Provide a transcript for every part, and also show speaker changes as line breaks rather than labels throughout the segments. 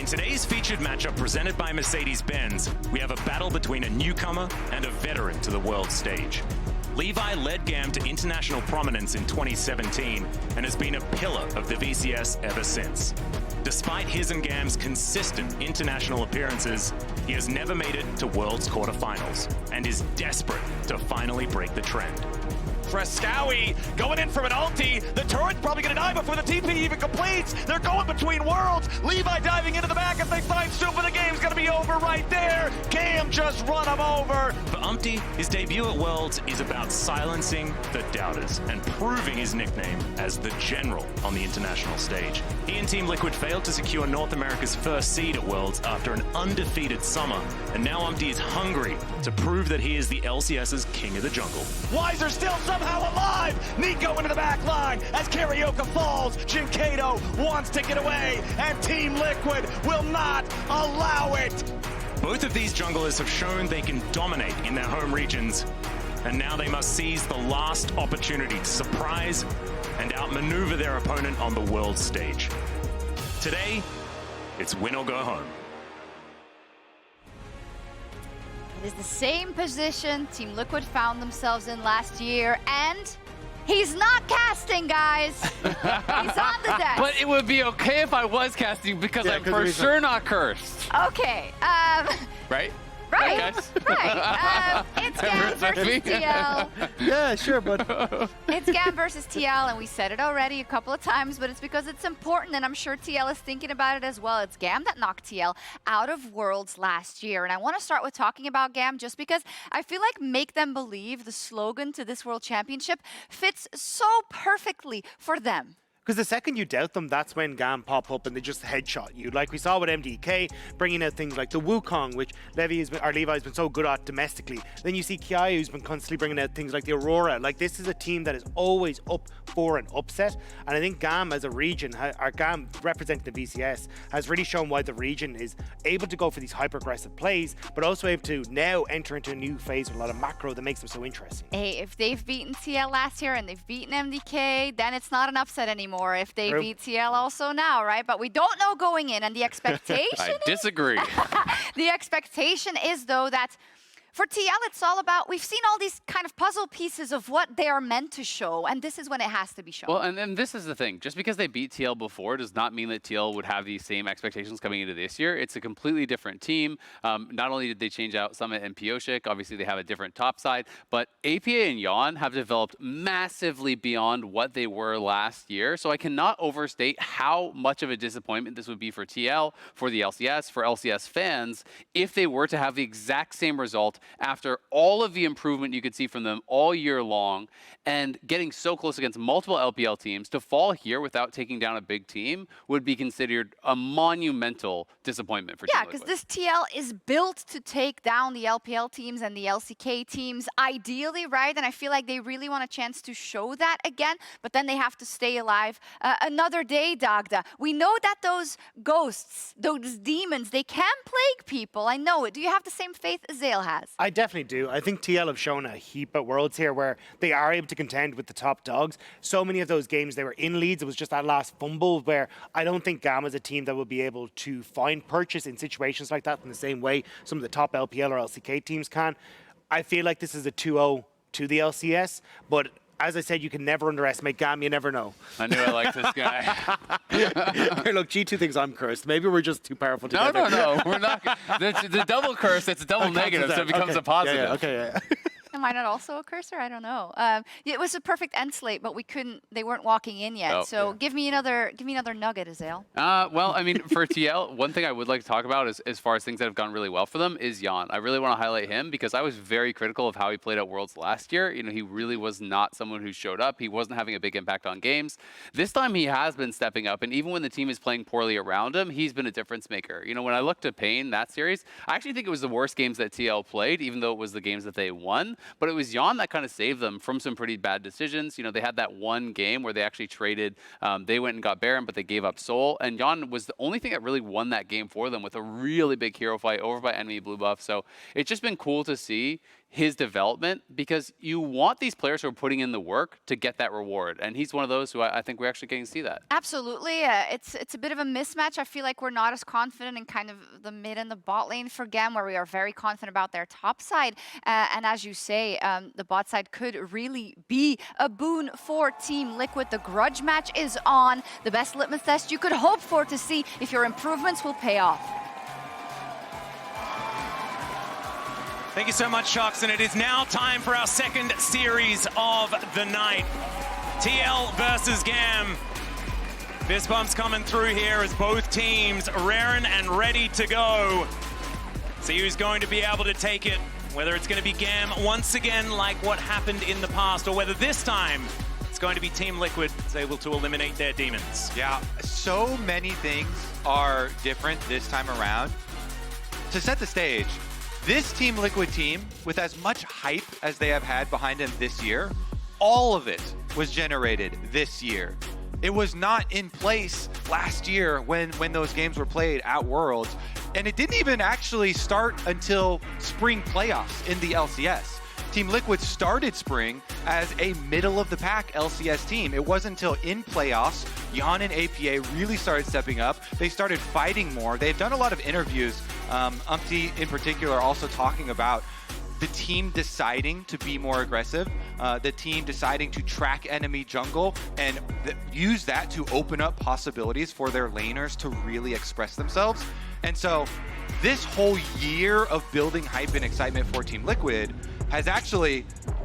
In today's featured matchup presented by Mercedes-Benz, we have a battle between a newcomer and a veteran to the world stage. Levi led GAM to international prominence in 2017 and has been a pillar of the VCS ever since. Despite his and GAM's consistent international appearances, he has never made it to Worlds quarterfinals and is desperate to finally break the trend.
Frescowi going in from an ulti. The turret's probably going to die before the TP even completes. They're going between worlds. Levi diving into the back. If they find Super, the game's going to be over right there. GAM just run him over.
For UmTi, his debut at Worlds is about silencing the doubters and proving his nickname as the General on the international stage. He and Team Liquid failed to secure North America's first seed at Worlds after an undefeated summer, and now UmTi is hungry to prove that he is the LCS's king of the jungle.
Weiser still somehow alive. Nico into the back line as Karaoke falls. Jinkato wants to get away, and Team Liquid will not allow it.
Both of these junglers have shown they can dominate in their home regions, and now they must seize the last opportunity to surprise and outmaneuver their opponent on the world stage. Today, it's win or go home.
It is the same position Team Liquid found themselves in last year, and he's not casting, guys. He's on the deck.
But it would be okay if I was casting because I'm for sure not cursed.
Okay.
Right?
Right.
guys?
Right. It's GAM versus TL.
Yeah, sure, but
It's GAM versus TL, and we said it already a couple of times, but it's because it's important, and I'm sure TL is thinking about it as well. It's GAM that knocked TL out of Worlds last year, and I want to start with talking about GAM just because I feel like "Make Them Believe," the slogan to this World Championship, fits so perfectly for them.
because the second you doubt them, that's when GAM pop up and they just headshot you. Like we saw with MDK, bringing out things like the Wukong, which Levi's been so good at domestically. Then you see Kiaya, who's been constantly bringing out things like the Aurora. Like, this is a team that is always up for an upset. And I think GAM as a region, our GAM representing the VCS, has really shown why the region is able to go for these hyper-aggressive plays, but also able to now enter into a new phase with a lot of macro that makes them so interesting.
Hey, if they've beaten TL last year and they've beaten MDK, then it's not an upset anymore if they beat TL also now, right? But we don't know going in, and the expectation
I disagree.
The expectation is, though, that for TL, it's all about, we've seen all these kind of puzzle pieces of what they are meant to show, and this is when it has to be shown.
Well, and then this is the thing. Just because they beat TL before does not mean that TL would have these same expectations coming into this year. It's a completely different team. Not only did they change out Summit and Pioshik, obviously they have a different top side, but APA and Yeon have developed massively beyond what they were last year. So I cannot overstate how much of a disappointment this would be for TL, for the LCS, for LCS fans, if they were to have the exact same result after all of the improvement you could see from them all year long and getting so close against multiple LPL teams. To fall here without taking down a big team would be considered a monumental disappointment for Team
Yeah, because this TL is built to take down the LPL teams and the LCK teams, ideally, right? And I feel like they really want a chance to show that again, but then they have to stay alive another day, Dagda. We know that those ghosts, those demons, they can plague people. I know it. Do you have the same faith Ezreal has?
I definitely do. I think TL have shown a heap at Worlds here where they are able to contend with the top dogs. So many of those games they were in leads. It was just that last fumble where I don't think GAM is a team that will be able to find purchase in situations like that in the same way some of the top LPL or LCK teams can. I feel like this is a 2-0 to the LCS, but as I said, you can never underestimate GAM. You never know.
I knew I liked this guy.
Hey, look, G2 thinks I'm cursed. Maybe we're just too powerful together.
No. We're not. The double curse, it's a double negative, so it becomes a positive.
Yeah, okay.
Am I not also a cursor? I don't know. It was a perfect end slate, but we couldn't. They weren't walking in yet. Give me another nugget, Ezreal.
Well, I mean, for TL, one thing I would like to talk about is, as far as things that have gone really well for them, is Yeon. I really want to highlight him because I was very critical of how he played at Worlds last year. You know, he really was not someone who showed up. He wasn't having a big impact on games. This time, he has been stepping up, and even when the team is playing poorly around him, he's been a difference maker. You know, when I looked at Pain that series, I actually think it was the worst games that TL played, even though it was the games that they won. But it was Yeon that kind of saved them from some pretty bad decisions. You know, they had that one game where they actually traded. They went and got Baron, but they gave up Soul. And Yeon was the only thing that really won that game for them with a really big hero fight over by enemy blue buff. So it's just been cool to see his development, because you want these players who are putting in the work to get that reward. And he's one of those who I think we're actually getting to see that.
Absolutely. It's a bit of a mismatch. I feel like we're not as confident in kind of the mid and the bot lane for GAM, where we are very confident about their top side. And as you say, the bot side could really be a boon for Team Liquid. The grudge match is on. The best litmus test you could hope for to see if your improvements will pay off.
Thank you so much, Shox, and it is now time for our second series of the night. TL versus GAM. Fist bumps coming through here as both teams raring and ready to go. See who's going to be able to take it, whether it's going to be GAM once again like what happened in the past, or whether this time it's going to be Team Liquid that's able to eliminate their demons.
Yeah, so many things are different this time around. To set the stage, this Team Liquid team, with as much hype as they have had behind them this year, all of it was generated this year. It was not in place last year when those games were played at Worlds, and it didn't even actually start until spring playoffs in the LCS. Team Liquid started spring as a middle-of-the-pack LCS team. It wasn't until in playoffs, Yeon and APA really started stepping up. They started fighting more. They've done a lot of interviews, UmTi in particular also talking about the team deciding to be more aggressive, the team deciding to track enemy jungle and use that to open up possibilities for their laners to really express themselves. And so this whole year of building hype and excitement for Team Liquid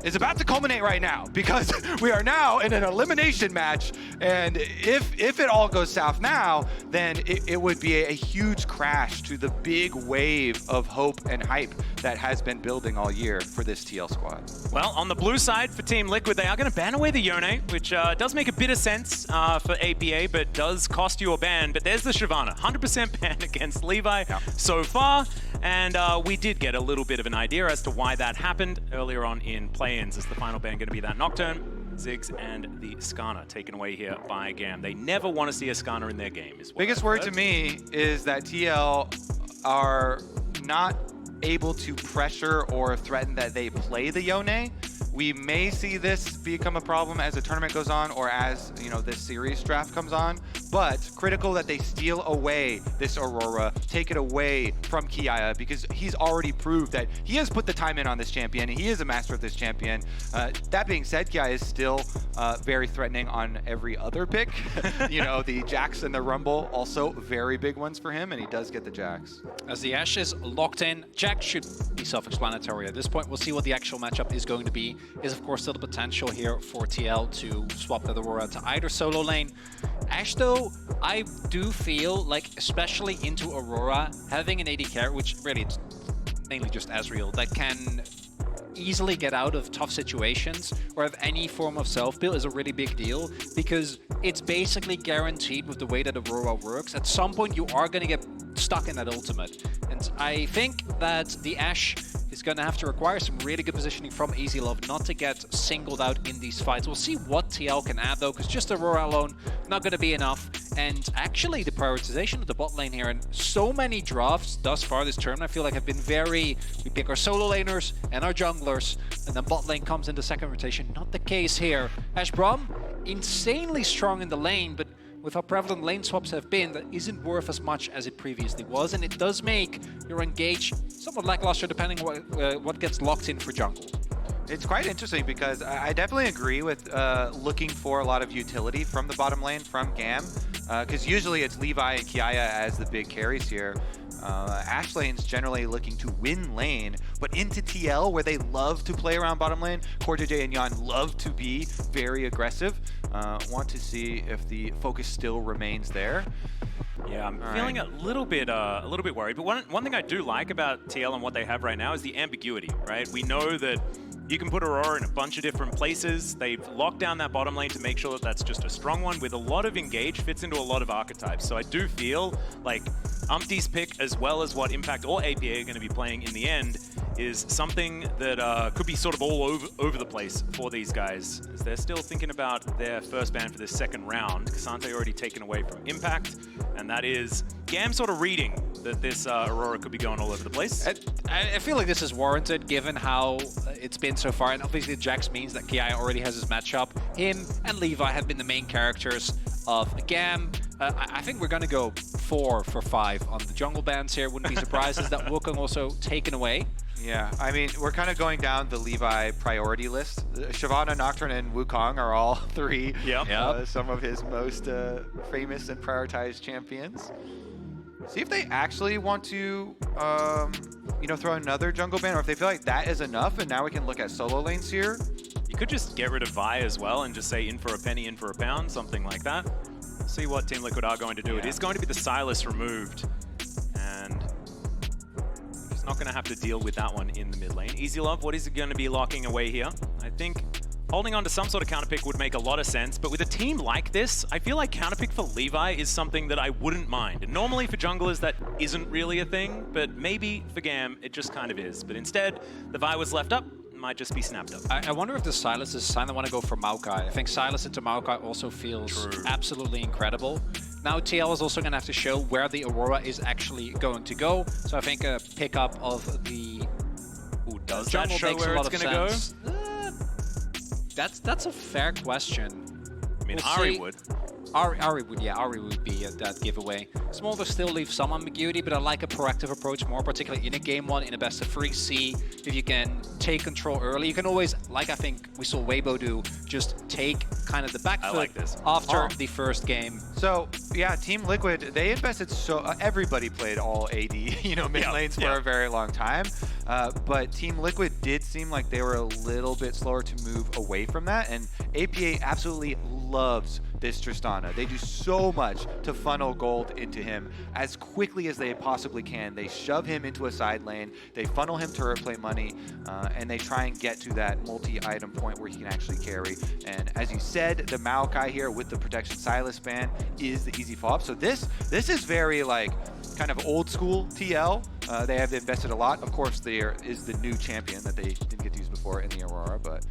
is about to culminate right now, because we are now in an elimination match, and if it all goes south now, then it would be a huge crash to the big wave of hope and hype that has been building all year for this TL squad.
Well, on the blue side for Team Liquid, they are going to ban away the Yone, which does make a bit of sense for APA, but does cost you a ban. But there's the Shyvana, 100% ban against Levi so far, and we did get a little bit of an idea as to why that happened earlier on in play-ins. Is the final ban going to be that Nocturne, Ziggs, and the Skarner taken away here by GAM? They never want to see a Skarner in their game.
Biggest word to me is that TL are not able to pressure or threaten that they play the Yone. We may see this become a problem as the tournament goes on, or as this series draft comes on, but critical that they steal away this Aurora, take it away from Kiaya, because he's already proved that he has put the time in on this champion, and he is a master of this champion. That being said, Kiaya is still very threatening on every other pick. The Jax and the Rumble, also very big ones for him, and he does get the Jax.
As the Ashe is locked in, Jax should be self-explanatory. At this point, we'll see what the actual matchup is going to be. Is of course still the potential here for TL to swap that Aurora to either solo lane. Ashe though, I do feel like, especially into Aurora, having an AD carry, which really it's mainly just Ezreal, that can easily get out of tough situations or have any form of self-build is a really big deal, because it's basically guaranteed with the way that Aurora works. At some point you are going to get stuck in that ultimate, and I think that the Ashe is going to have to require some really good positioning from EasyLove not to get singled out in these fights. We'll see what TL can add though, because just Aurora alone not going to be enough. And actually the prioritization of the bot lane here, and so many drafts thus far this term, I feel like have been we pick our solo laners and our junglers, and then bot lane comes into second rotation. Not the case here. Ashe Braum, insanely strong in the lane, but with how prevalent lane swaps have been, that isn't worth as much as it previously was, and it does make your engage somewhat lackluster depending on what gets locked in for jungle.
It's quite interesting, because I definitely agree with looking for a lot of utility from the bottom lane from GAM, because usually it's Levi and Kiaya as the big carries here. Ashe lane's generally looking to win lane, but into TL, where they love to play around bottom lane, Corejj and Yeon love to be very aggressive. Want to see if the focus still remains there.
Yeah, I'm feeling a little bit worried. But one thing I do like about TL and what they have right now is the ambiguity, right? We know that you can put Aurora in a bunch of different places. They've locked down that bottom lane to make sure that that's just a strong one with a lot of engage, fits into a lot of archetypes. So I do feel like UmTi's pick, as well as what Impact or APA are going to be playing in the end, is something that could be sort of all over the place for these guys, as they're still thinking about their first ban for this second round. K'Sante already taken away from Impact, and that is GAM sort of reading that this Aurora could be going all over the place.
I feel like this is warranted given how it's been so far, and obviously Jax means that Kiaya already has his matchup. Him and Levi have been the main characters of GAM. I think we're going to go 4 for 5 on the jungle bans here. Wouldn't be surprised is that Wukong also taken away.
Yeah, I mean, we're kind of going down the Levi priority list. Shyvana, Nocturne, and Wukong are all 3 some of his most famous and prioritized champions. See if they actually want to, you know, throw another jungle ban, or if they feel like that is enough, and now we can look at solo lanes here.
You could just get rid of Vi as well and just say in for a penny, in for a pound, something like that. See what Team Liquid are going to do. It is going to be the Sylas removed, and just not going to have to deal with that one in the mid lane. EasyLove, what is it going to be locking away here? I think holding on to some sort of counterpick would make a lot of sense, but with a team like this, I feel like counterpick for Levi is something that I wouldn't mind. And normally for junglers, that isn't really a thing, but maybe for GAM, it just kind of is. But instead, the Vi was left up, might just be snapped up.
I wonder if the Sylas is a sign they want to go for Maokai. I think Sylas into Maokai also feels absolutely incredible. Now TL is also going to have to show where the Aurora is actually going to go. So I think a pickup of the
Does that
jungle
show
makes
where
a lot
it's
of
going to
sense.
go?
That's a fair question.
I mean,
We'll
Ari
see.
would.
Ari would be that giveaway. Smolder still leaves some ambiguity, but I like a proactive approach more, particularly in a game 1, in a best of 3. See if you can take control early. You can always, like I think we saw Weibo do, just take kind of the back foot
like this.
after the first game.
So, yeah, Team Liquid, they invested everybody played all AD, you know, mid lanes for a very long time. But Team Liquid did seem like they were a little bit slower to move away from that, and APA absolutely loves this Tristana. They do so much to funnel gold into him as quickly as they possibly can. They shove him into a side lane, they funnel him turret play money, and they try and get to that multi-item point where he can actually carry. And as you said, the Maokai here with the protection Sylas ban is the easy follow-up. So this is very like kind of old school TL. They have invested a lot. Of course, there is the new champion that they didn't get to use before in the Aurora, but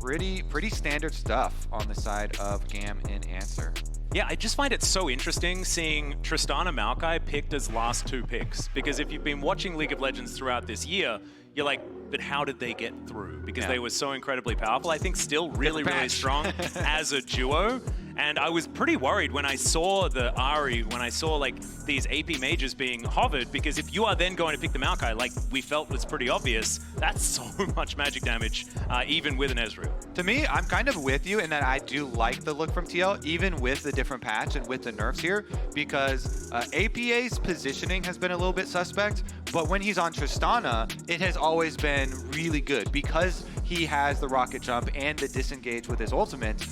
pretty standard stuff on the side of GAM in answer.
Yeah, I just find it so interesting seeing Tristana Maokai picked as last 2 picks, because if you've been watching League of Legends throughout this year, you're like, but how did they get through? Because they were so incredibly powerful. I think still really strong as a duo. And I was pretty worried when I saw the Ari, when I saw like these AP mages being hovered, because if you are then going to pick the Maokai, like we felt was pretty obvious, that's so much magic damage, even with an Ezreal.
To me, I'm kind of with you in that I do like the look from TL, even with the different patch and with the nerfs here, because APA's positioning has been a little bit suspect, but when he's on Tristana, it has always been really good because he has the rocket jump and the disengage with his ultimate.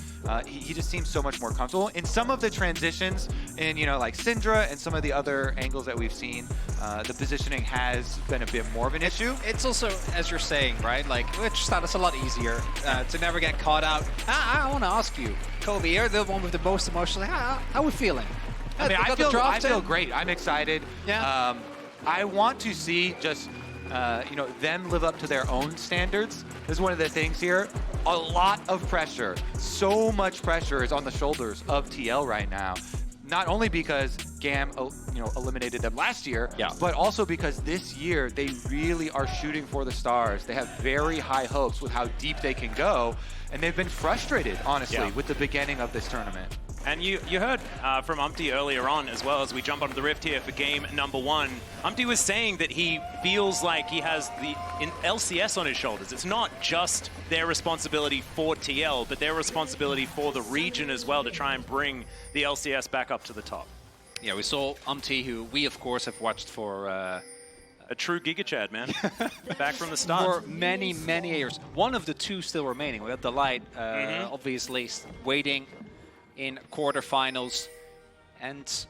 He just seems so much more comfortable. In some of the transitions, in like Syndra and some of the other angles that we've seen, the positioning has been a bit more of an issue.
It's also, as you're saying, right? Like, with Tristana, it's a lot easier to never get caught out. I want to ask you, Kobe, you're the one with the most emotions. How are we feeling?
I mean, I feel great. I'm excited.
Yeah.
I want to see just them live up to their own standards. This is one of the things here. A lot of pressure. So much pressure is on the shoulders of TL right now. Not only because GAM eliminated them last year, but also because this year they really are shooting for the stars. They have very high hopes with how deep they can go, and they've been frustrated, honestly, with the beginning of this tournament.
And you heard from UmTi earlier on, as well, as we jump onto the Rift here for game number 1. UmTi was saying that he feels like he has the LCS on his shoulders. It's not just their responsibility for TL, but their responsibility for the region as well to try and bring the LCS back up to the top.
Yeah, we saw UmTi, who we, of course, have watched for...
a true Giga Chad, man. Back from the start.
For many, many years. One of the 2 still remaining. We got the Light, obviously, waiting in quarterfinals, and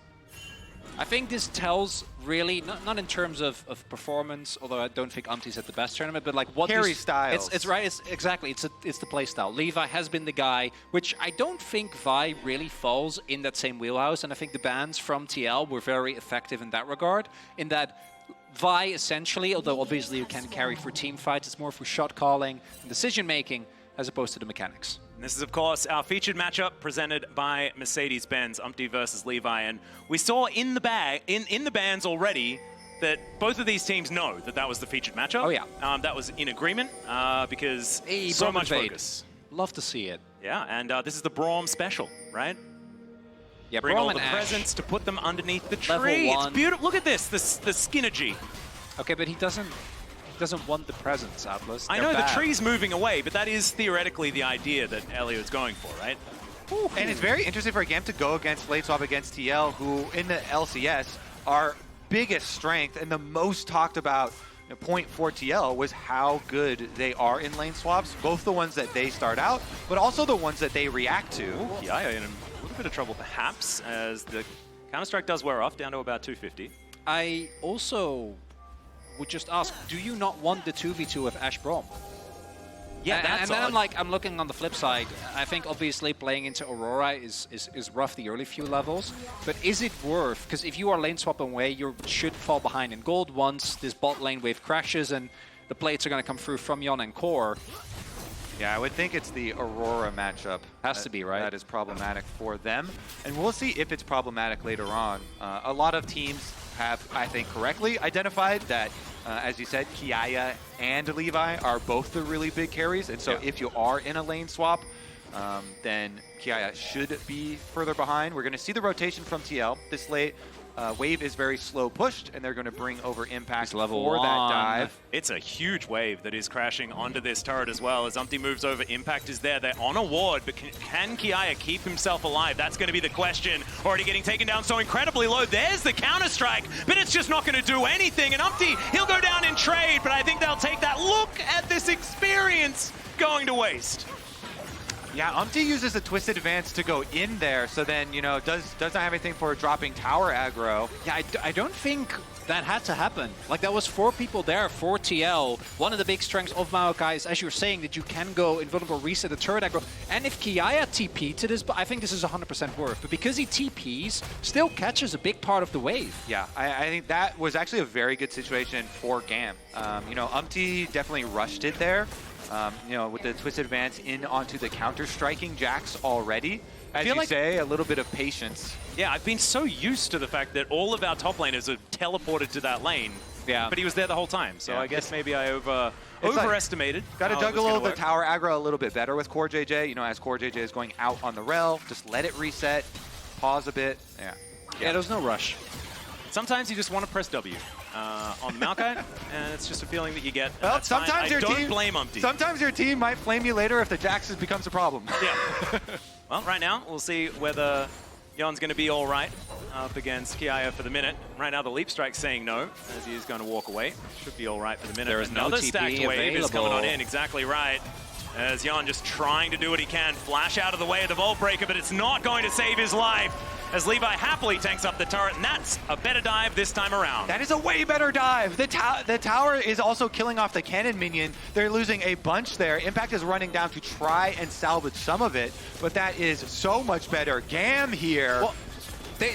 I think this tells really not in terms of performance, although I don't think UmTi's had the best tournament, but like what
carry styles.
It's right. It's the play style. Levi has been the guy, which I don't think Vi really falls in that same wheelhouse, and I think the bans from TL were very effective in that regard. In that Vi essentially, although obviously you can carry for team fights, it's more for shot calling and decision making as opposed to the mechanics.
This is, of course, our featured matchup presented by Mercedes-Benz, UmTi versus Levi. And we saw in the bands already that both of these teams know that that was the featured matchup.
Oh, yeah.
That was in agreement because
Hey,
so
Braum
much
invade.
focus.
Love to see it.
Yeah, and this is the Braum special, right?
Yeah,
Bring
Braum
all
and
the
Ashe.
presents to put them underneath the
Level
tree. It's
1.
beautiful. Look at this, the Synergy.
Okay, but he doesn't want the presents, Atlas.
I
They're
know
bad.
the tree's moving away, but that is theoretically the idea that Elio is going for, right?
And it's very interesting for a GAM to go against late swap against TL, who in the LCS are biggest strength and the most talked about point for TL was how good they are in lane swaps, both the ones that they start out, but also the ones that they react to.
Kiaya in a little bit of trouble perhaps, as the Counter-Strike does wear off, down to about 250.
I also would just ask, do you not want the 2v2 with Ashe Braum?
Yeah,
and
that's
then
odd.
I'm looking on the flip side. I think obviously playing into Aurora is rough the early few levels, but is it worth? Because if you are lane swapping away, you should fall behind in gold once this bot lane wave crashes and the plates are going to come through from Yeon and Core.
Yeah, I would think it's the Aurora matchup.
Has to be, right?
That is problematic for them. And we'll see if it's problematic later on. A lot of teams have, I think, correctly identified that, as you said, Kiaya and Levi are both the really big carries. And so if you are in a lane swap, then Kiaya should be further behind. We're going to see the rotation from TL. This late wave is very slow pushed, and they're going to bring over impact
It's level
for that
1.
dive.
It's a huge wave that is crashing onto this turret as well. As UmTi moves over, impact is there. They're on a ward, but can Kiaya keep himself alive? That's going to be the question. Already getting taken down so incredibly low. There's the Counter-Strike, but it's just not going to do anything. And UmTi, he'll go down in trade, but I think they'll take that. Look at this experience going to waste.
Yeah, UmTi uses a Twisted Advance to go in there, so then, you know, does not have anything for dropping tower aggro.
Yeah, I don't think that had to happen. Like, there was 4 people there for TL. One of the big strengths of Maokai is, as you were saying, that you can go invulnerable, reset the turret aggro. And if Kiaya TP to this, but I think this is 100% worth. But because he TPs, still catches a big part of the wave.
Yeah, I think that was actually a very good situation for GAM. You know, UmTi definitely rushed it there. You know, with the Twisted Advance in onto the counter-striking Jax already. As you say, a little bit of patience.
Yeah, I've been so used to the fact that all of our top laners have teleported to to that lane.
Yeah.
But he was there the whole time, so I guess maybe I overestimated.
Got to
how it was
juggle
gonna
the
work.
tower aggro a little bit better with Corejj. You know, as Corejj is going out on the Rell, just let it reset, pause a bit. Yeah.
Yeah, there was no rush.
Sometimes you just want to press W on the Maokai, and it's just a feeling that you get.
Well,
That's fine.
sometimes your
don't
team
blame UmTi.
Sometimes your team might flame you later if the Jax becomes a problem.
Yeah. Well, right now we'll see whether Yeon's going to be all right up against Kiaya for the minute. Right now the Leap Strike's saying no, as he is going to walk away. Should be all right for the minute.
There is no
Another
TP
stacked wave is coming on
available.
in. Exactly right. As Yeon just trying to do what he can. Flash out of the way of the Vault Breaker, but it's not going to save his life. As Levi happily tanks up the turret, and that's a better dive this time around.
That is a way better dive. The tower is also killing off the cannon minion. They're losing a bunch there. Impact is running down to try and salvage some of it, but that is so much better. GAM here.
Well,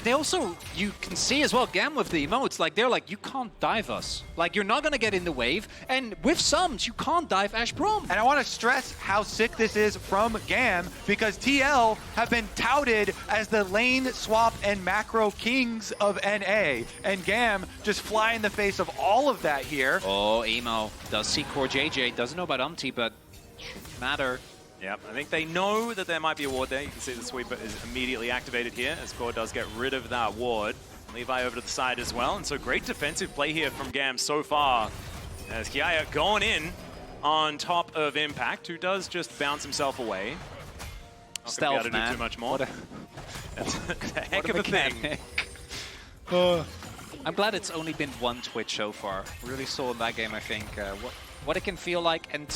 they also, you can see as well, GAM with the emotes, like they're like, you can't dive us. Like, you're not going to get in the wave. And with sums, you can't dive Ashe Braum.
And I want to stress how sick this is from GAM, because TL have been touted as the lane swap and macro kings of NA. And GAM just fly in the face of all of that here.
Oh, Emo does see Corejj. Doesn't know about UmTi, but shouldn't matter.
Yep, I think they know that there might be a ward there. You can see the sweeper is immediately activated here as Core does get rid of that ward. Levi over to the side as well, and so great defensive play here from GAM so far. As Kiaya going in on top of Impact, who does just bounce himself away. Not
Stealth,
gonna be able to
man.
do too much more. That's a heck
What
of a thing.
mechanic. I'm glad it's only been one Twitch so far. Really saw in that game, I think, what it can feel like. And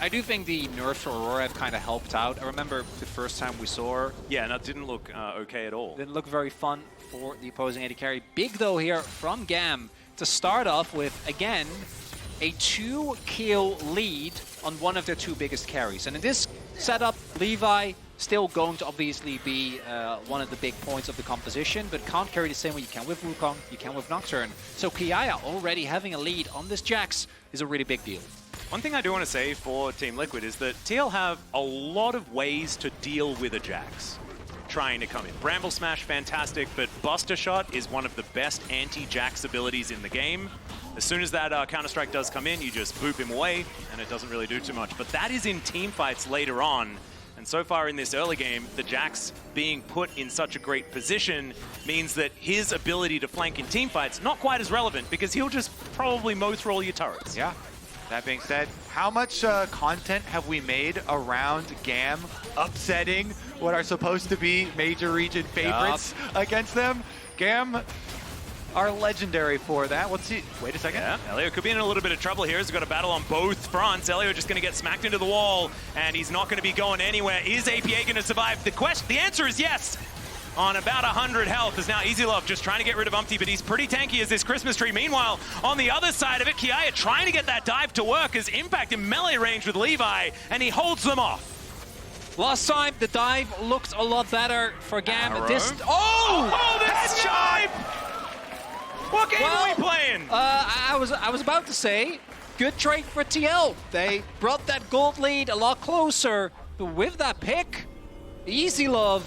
I do think the nerfs for Aurora have kind of helped out. I remember the first time we saw her.
Yeah, and that didn't look okay at all.
Didn't look very fun for the opposing AD carry. Big, though, here from GAM to start off with, again, a 2-kill lead on one of their 2 biggest carries. And in this setup, Levi still going to obviously be one of the big points of the composition, but can't carry the same way you can with Wukong, you can with Nocturne. So Kiaya already having a lead on this Jax is a really big deal.
One thing I do want to say for Team Liquid is that TL have a lot of ways to deal with a Jax trying to come in. Bramble Smash, fantastic, but Buster Shot is one of the best anti-Jax abilities in the game. As soon as that Counter-Strike does come in, you just boop him away, and it doesn't really do too much. But that is in team fights later on. And so far in this early game, the Jax being put in such a great position means that his ability to flank in team fights not quite as relevant because he'll just probably mow through all your turrets.
Yeah. That being said, how much content have we made around GAM upsetting what are supposed to be major region favorites against them? GAM are legendary for that. Let's see. Wait a second.
Yeah, Elio could be in a little bit of trouble here. He's got a battle on both fronts. Elio just going to get smacked into the wall, and he's not going to be going anywhere. Is APA going to survive? The answer is yes. On about 100 health is now EasyLove just trying to get rid of UmTi, but he's pretty tanky as this Christmas tree. Meanwhile, on the other side of it, Kiaya trying to get that dive to work as Impact in melee range with Levi, and he holds them off.
Last time, the dive looked a lot better for GAM.
Arrow.
This
Headshot! What game are we playing?
I was about to say, good trade for TL. They brought that gold lead a lot closer, but with that pick, EasyLove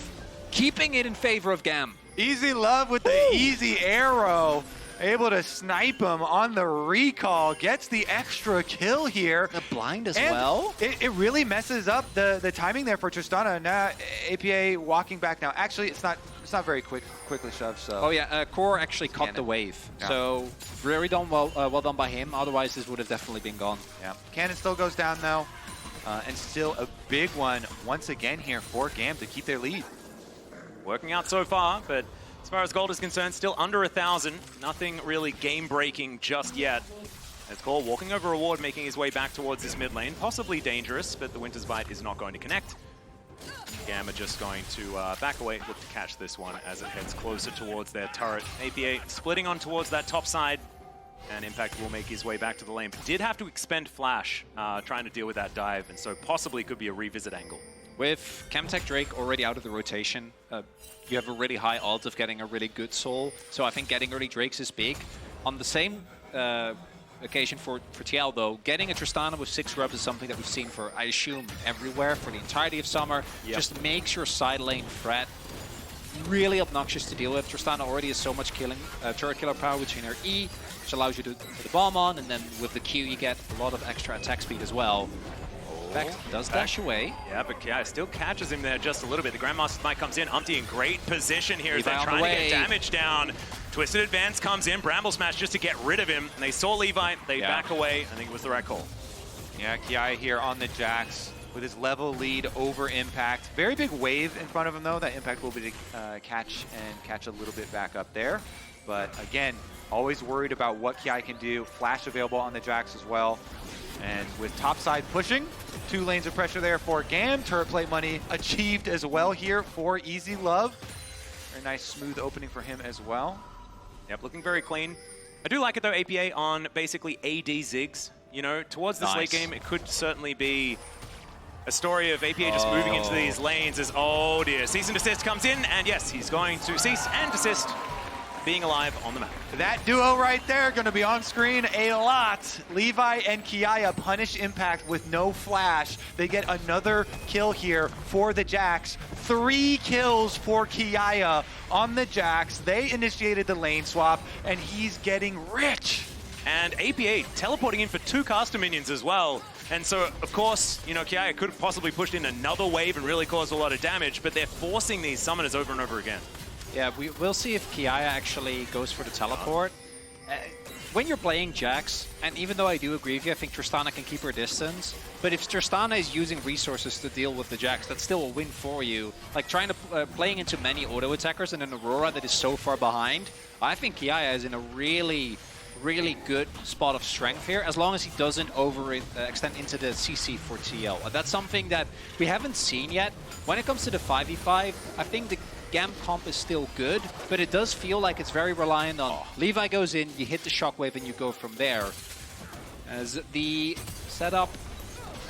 keeping it in favor of GAM.
EasyLove with the easy arrow, able to snipe him on the recall, gets the extra kill here.
The blind as
and
well.
It really messes up the timing there for Tristana. Now APA walking back now. Actually, it's not very quickly shoved. So.
Oh yeah, Core actually caught the wave.
Yeah.
So very well done by him. Otherwise, this would have definitely been gone.
Yeah, Cannon still goes down though, and still a big one once again here for GAM to keep their lead.
Working out so far, but as far as gold is concerned, still under 1,000. Nothing really game-breaking just yet. As Core walking over a ward, making his way back towards this mid lane. Possibly dangerous, but the Winter's Bite is not going to connect. GAM are just going to back away, look to catch this one as it heads closer towards their turret. APA splitting on towards that top side, and Impact will make his way back to the lane. But did have to expend Flash trying to deal with that dive, and so possibly could be a revisit angle.
With Chemtech Drake already out of the rotation, you have a really high odds of getting a really good soul. So I think getting early Drakes is big. On the same occasion for TL though, getting a Tristana with 6 grubs is something that we've seen for, I assume, everywhere for the entirety of summer.
Yep.
Just makes your side lane threat really obnoxious to deal with. Tristana already has so much killing, turret killer power between her E, which allows you to put the bomb on, and then with the Q you get a lot of extra attack speed as well. Does dash away.
Yeah, but Kiaya still catches him there just a little bit. The Grandmaster's Might comes in. UmTi in great position here as they're trying to get damage down. Twisted Advance comes in. Bramble Smash just to get rid of him. And they saw Levi. They back away. I think it was the right call.
Yeah, Kiaya here on the Jax with his level lead over Impact. Very big wave in front of him though. That Impact will be to catch a little bit back up there. But again, always worried about what Kiaya can do. Flash available on the Jax as well. And with topside pushing, 2 lanes of pressure there for GAM. Turret plate money achieved as well here for EasyLove. Very nice smooth opening for him as well.
Yep, looking very clean. I do like it though, APA on basically AD Ziggs. You know, towards this late game, it could certainly be a story of APA just moving into these lanes as, oh dear, cease and desist comes in, and yes, he's going to cease and desist, being alive on the map.
That duo right there going to be on screen a lot. Levi and Kiaya punish Impact with no flash. They get another kill here for the Jax. 3 kills for Kiaya on the Jax. They initiated the lane swap, and he's getting rich.
And APA teleporting in for 2 caster minions as well. And so, of course, you know, Kiaya could have possibly pushed in another wave and really caused a lot of damage, but they're forcing these summoners over and over again.
Yeah, we'll see if Kiaya actually goes for the teleport. When you're playing Jax, and even though I do agree with you, I think Tristana can keep her distance, but if Tristana is using resources to deal with the Jax, that's still a win for you. Like trying to playing into many auto attackers and an Aurora that is so far behind, I think Kiaya is in a really good spot of strength here, as long as he doesn't overextend into the CC for TL. That's something that we haven't seen yet. When it comes to the 5v5, I think the GAM comp is still good, but it does feel like it's very reliant on Levi goes in, you hit the shockwave, and you go from there. As the setup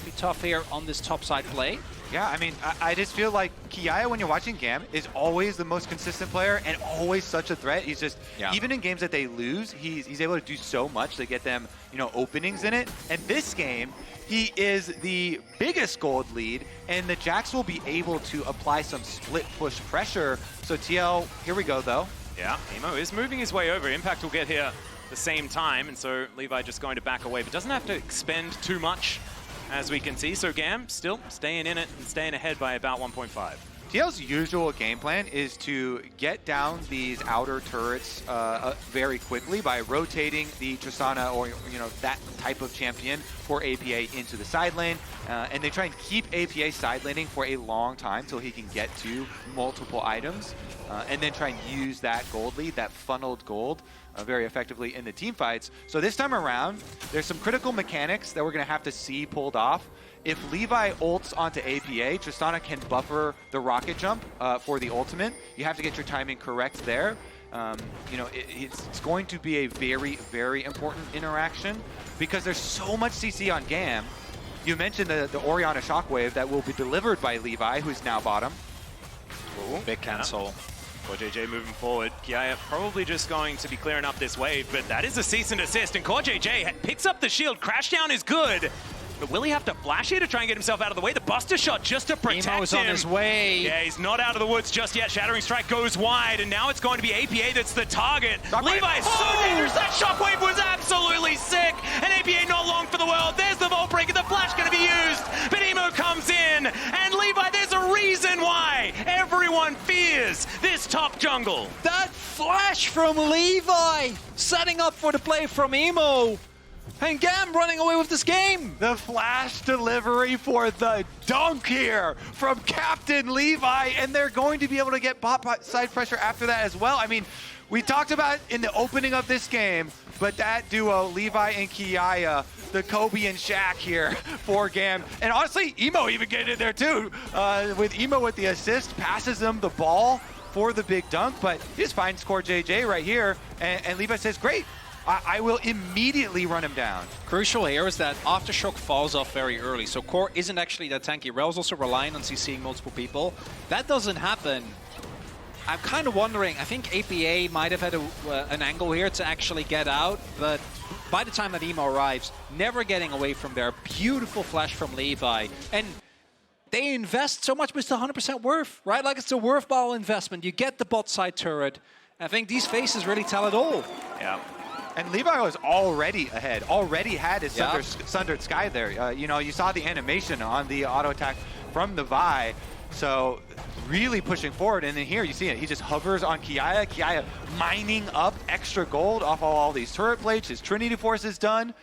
be tough here on this top side play.
Yeah, I mean, I just feel like Kiaya, when you're watching GAM, is always the most consistent player and always such a threat. He's just, even in games that they lose, he's able to do so much to get them, you know, openings in it. And this game, he is the biggest gold lead, and the Jax will be able to apply some split push pressure. So TL, here we go, though.
Yeah, Emo is moving his way over. Impact will get here at the same time, and so Levi just going to back away, but doesn't have to expend too much, as we can see. So GAM still staying in it and staying ahead by about 1.5.
TL's usual game plan is to get down these outer turrets very quickly by rotating the Tristana or, you know, that type of champion for APA into the side lane. And they try and keep APA side laning for a long time till he can get to multiple items. And then try and use that gold lead, that funneled gold, very effectively in the team fights. So this time around, there's some critical mechanics that we're going to have to see pulled off. If Levi ults onto APA, Tristana can buffer the rocket jump for the ultimate. You have to get your timing correct there. You know, it's going to be a very, very important interaction because there's so much CC on GAM. You mentioned the Orianna shockwave that will be delivered by Levi, who's now bottom.
Ooh, big cancel.
Corejj moving forward. Kiaya probably just going to be clearing up this wave, but that is a cease and desist, and Corejj picks up the shield. Crashdown is good, but will he have to flash here to try and get himself out of the way? The Buster Shot just to protect
Emo's
him.
on his way.
Yeah, he's not out of the woods just yet. Shattering Strike goes wide, and now it's going to be APA that's the target. Levi is so dangerous. That shockwave was absolutely sick, and APA not long for the world. There's the Vault Breaker. The flash going to be used, but Emo comes in, and Levi, there's a reason why everyone fears this top jungle.
That flash from Levi, setting up for the play from Emo. And GAM running away with this game.
The flash delivery for the dunk here from Captain Levi, and they're going to be able to get bot side pressure after that as well. I mean, we talked about in the opening of this game, but that duo, Levi and Kiaya, the Kobe and Shaq here for GAM. And honestly, Emo even getting in there too. With Emo with the assist, passes him the ball for the big dunk, but he just finds Corejj right here, and Levi says, great. I will immediately run him down.
Crucial here is that Aftershock falls off very early, so Core isn't actually that tanky. Rell's also relying on CCing multiple people. That doesn't happen. I'm kind of wondering, I think APA might have had an angle here to actually get out, but by the time that Emo arrives, never getting away from there. Beautiful flash from Levi. And they invest so much, but it's 100% worth, right? Like, it's a worthwhile investment. You get the bot side turret. I think these faces really tell it all.
Yeah. And Levi was already ahead, already had his Sundered Sky there. You know, you saw the animation on the auto attack from the Vi, so really pushing forward. And then here you see it, he just hovers on Kiaya. Kiaya mining up extra gold off of all these turret plates. His Trinity Force is done.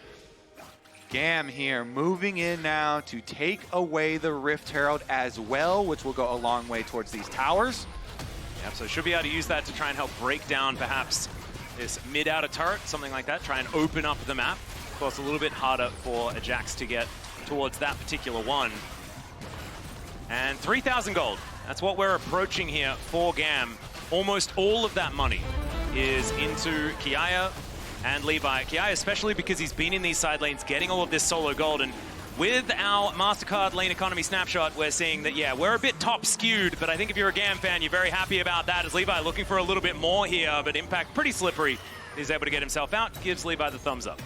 GAM here moving in now to take away the Rift Herald as well, which will go a long way towards these towers.
Yeah, so should be able to use that to try and help break down perhaps this mid-outer turret, something like that, try and open up the map. Of course, a little bit harder for a Jax to get towards that particular one. And 3,000 gold. That's what we're approaching here for GAM. Almost all of that money is into Kiaya and Levi. Kiaya especially because he's been in these side lanes getting all of this solo gold, and with our MasterCard lane economy snapshot, we're seeing that, yeah, we're a bit top skewed, but I think if you're a GAM fan, you're very happy about that, as Levi looking for a little bit more here, but Impact pretty slippery. He's able to get himself out, gives Levi the thumbs up.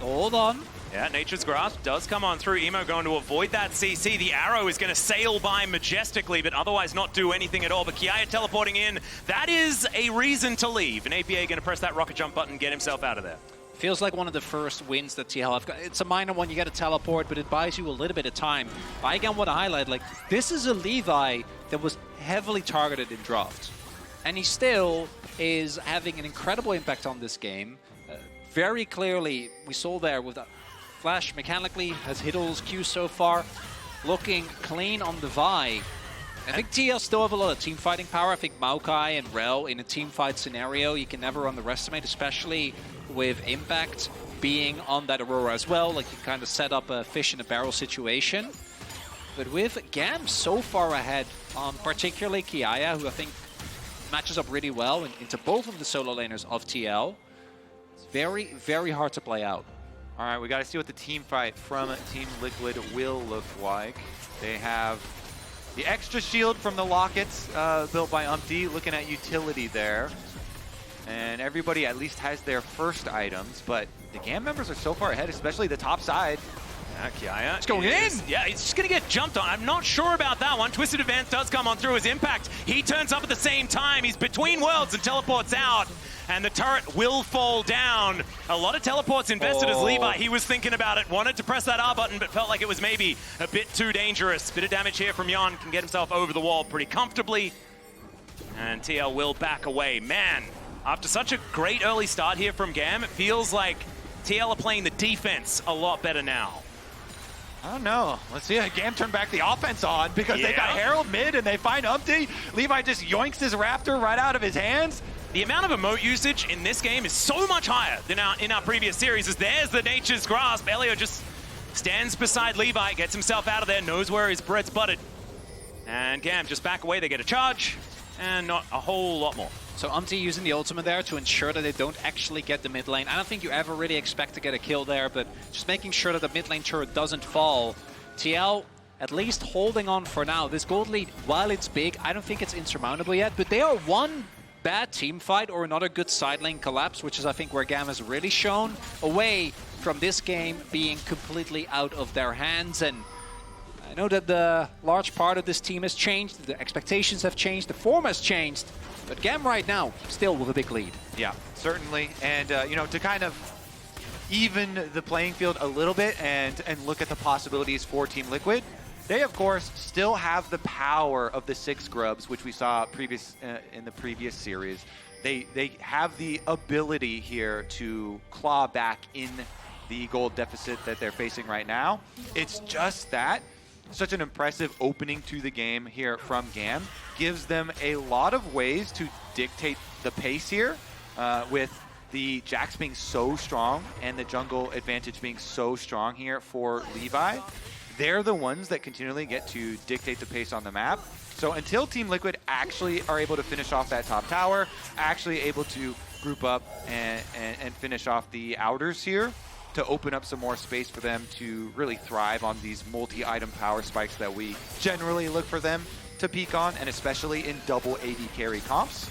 Hold on.
Yeah, Nature's Grasp does come on through. Emo going to avoid that CC. The arrow is going to sail by majestically, but otherwise not do anything at all. But Kiaya teleporting in, that is a reason to leave. And APA going to press that rocket jump button and get himself out of there.
Feels like one of the first wins that TL have got. It's a minor one, you got to teleport, but it buys you a little bit of time. I again want to highlight, like, this is a Levi that was heavily targeted in draft. And he still is having an incredible impact on this game. Very clearly, we saw there with that flash mechanically, has hit all his Qs so far. Looking clean on the Vi. I think TL still have a lot of team fighting power. I think Maokai and Rell in a team fight scenario, you can never underestimate, especially with Impact being on that Aurora as well. Like, you kind of set up a fish in a barrel situation. But with GAM so far ahead on particularly Kiaya, who I think matches up really well into both of the solo laners of TL, it's very, very hard to play out.
All right, we got to see what the team fight from Team Liquid will look like. They have the extra shield from the Lockets built by UmTi, looking at utility there. And everybody at least has their first items, but the GAM members are so far ahead, especially the top side.
Kiaya.
It's going in!
Yeah, he's just going to get jumped on. I'm not sure about that one. Twisted Advance does come on through his impact. He turns up at the same time. He's between worlds and teleports out. And the turret will fall down. A lot of teleports invested as Levi. He was thinking about it, wanted to press that R button, but felt like it was maybe a bit too dangerous. Bit of damage here from Yeon. Can get himself over the wall pretty comfortably. And TL will back away. Man, after such a great early start here from GAM, it feels like TL are playing the defense a lot better now.
I don't know. Let's see. GAM turn back the offense on because they got Herald mid and they find UmTi. Levi just yoinks his Raptor right out of his hands.
The amount of emote usage in this game is so much higher than in our previous series, as there's the Nature's Grasp. Elio just stands beside Levi, gets himself out of there, knows where his bread's buttered. And GAM just back away. They get a charge and not a whole lot more.
So UmTi using the ultimate there to ensure that they don't actually get the mid lane. I don't think you ever really expect to get a kill there, but just making sure that the mid lane turret doesn't fall. TL at least holding on for now. This gold lead, while it's big, I don't think it's insurmountable yet, but they are one bad team fight or another good side lane collapse, which is I think where GAM has really shown, away from this game being completely out of their hands. And I know that the large part of this team has changed, the expectations have changed, the form has changed, but GAM right now still with a big lead.
Yeah, certainly. And, you know, to kind of even the playing field a little bit and look at the possibilities for Team Liquid, they, of course, still have the power of the 6 grubs, which we saw in the previous series. They have the ability here to claw back in the gold deficit that they're facing right now. It's just that such an impressive opening to the game here from GAM gives them a lot of ways to dictate the pace here, with the Jax being so strong and the jungle advantage being so strong here for Levi. They're the ones that continually get to dictate the pace on the map. So until Team Liquid actually are able to finish off that top tower, actually able to group up and finish off the outers here to open up some more space for them to really thrive on these multi-item power spikes that we generally look for them to peak on, and especially in double AD carry comps.